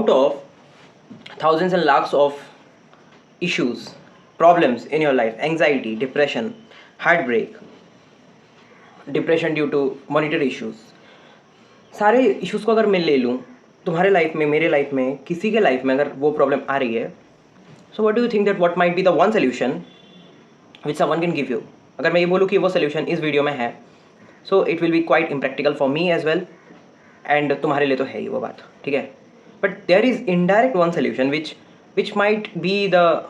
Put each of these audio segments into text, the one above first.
out of thousands and lakhs of issues, problems in your life, anxiety, depression, heartbreak, depression due to monetary issues, सारे issues को अगर मैं ले लूँ तुम्हारे लाइफ में, मेरे लाइफ में, किसी के लाइफ में अगर वो प्रॉब्लम आ रही है, so what do you think that what might be the one solution which someone can give you? अगर मैं ये बोलूँ कि वो सोल्यूशन इस वीडियो में है, so it will be quite impractical for me as well, and तुम्हारे लिए तो है ही वो बात, ठीक है. But there is indirect one solution which might be the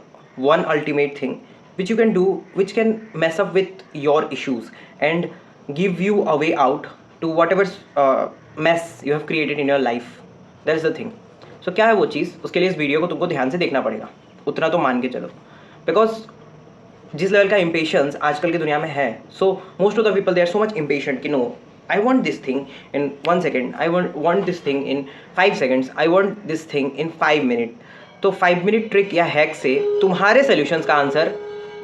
one ultimate thing which you can do, which can mess up with your issues and give you a way out to whatever mess you have created in your life. That is the thing. So क्या है वो चीज़? उसके लिए इस video को तुमको ध्यान से देखना पड़ेगा, उतना तो मान के चलो. बिकॉज जिस लेवल का इम्पेशंस आजकल की दुनिया में है, so most of the people they are so much impatient कि no, I want this thing in 1 second, I want this thing in 5 seconds, I want this thing in 5 minutes. तो 5 minute trick या hack से तुम्हारे solutions का answer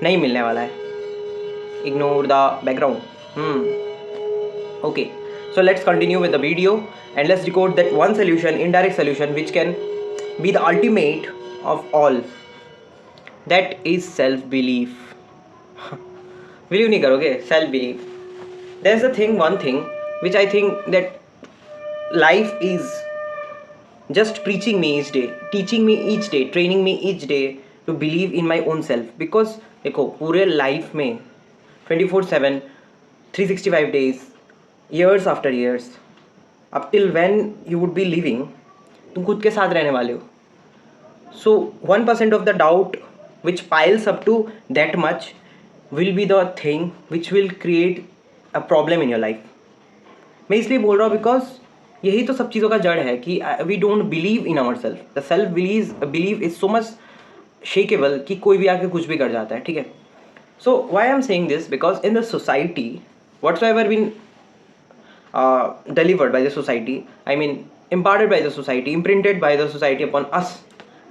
नहीं मिलने वाला है. Ignore the background. Okay, so let's continue with the video and let's decode that one solution, indirect solution which can be the ultimate of all. That is self belief. Believe नहीं करोगे? Self belief. That is the thing, one thing which I think that life is just preaching me each day, teaching me each day, training me each day to believe in my own self. Because देखो पूरे life में 24/7 365 days, years after years, up till when you would be living, तुम खुद के साथ रहने वाले हो. So 1% of the doubt which piles up to that much will be the thing which will create a problem in your life. मैं इसलिए बोल रहा हूँ बिकॉज यही तो सब चीज़ों का जड़ है कि we don't believe in our self. The self believe is so much shakeable कि कोई भी आके कुछ भी कर जाता है, ठीक है. So why I am saying this? Because in the society what's ever been delivered by the society, I mean imparted by the society, imprinted by the society upon us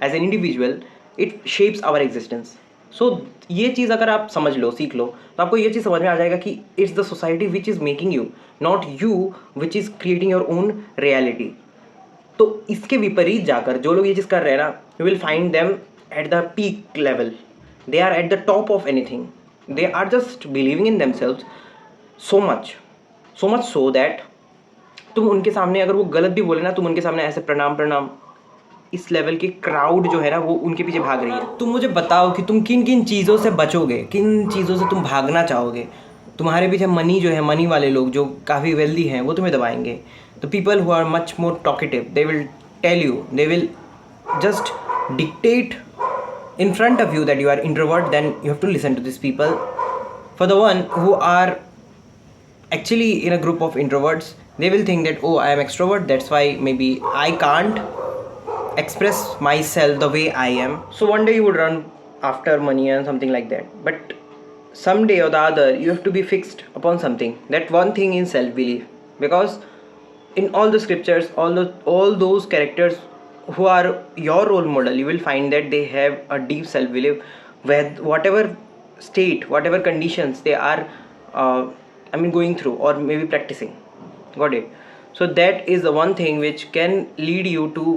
as an individual, it shapes our existence. सो ये चीज़ अगर आप समझ लो, सीख लो, तो आपको ये चीज़ समझ में आ जाएगा कि it's the society which is making you, not you which is creating your own reality. तो इसके विपरीत जाकर जो लोग ये चीज़ कर रहे हैं ना, you will find them at the peak level. They are at the top of anything. They are just believing in themselves so much so that तुम उनके सामने अगर वो गलत भी बोले ना, तुम उनके सामने ऐसे प्रणाम प्रणाम, इस लेवल की क्राउड जो है ना वो उनके पीछे भाग रही है. तुम मुझे बताओ कि तुम किन किन चीज़ों से बचोगे, किन चीज़ों से तुम भागना चाहोगे. तुम्हारे पीछे मनी जो है, मनी वाले लोग जो काफ़ी वेल्दी हैं वो तुम्हें दबाएंगे. The people who are much more talkative, they will tell you, they will just dictate in front of you that you are introvert, then you have to listen to these people. For the one who are actually in a group of introverts, they will think that, oh, I am extrovert, that's why maybe I can't express myself the way I am. So one day you would run after money and something like that, but someday or the other you have to be fixed upon something. That one thing is self-belief, because in all the scriptures, all those characters who are your role model, you will find that they have a deep self-belief with whatever state, whatever conditions they are going through or maybe practicing. Got it? So that is the one thing which can lead you to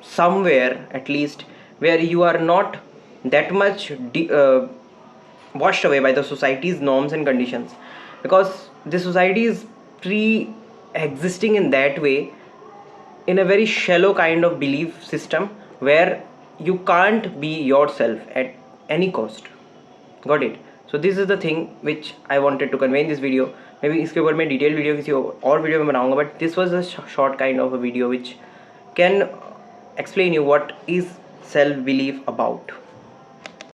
somewhere at least where you are not that much washed away by the society's norms and conditions, because the society is pre-existing in that way, in a very shallow kind of belief system where you can't be yourself at any cost. Got it? So this is the thing which I wanted to convey in this video. Maybe इसके ऊपर मैं detail video किसी और video में बनाऊंगा, but this was a short kind of a video which can explain you what is self belief about.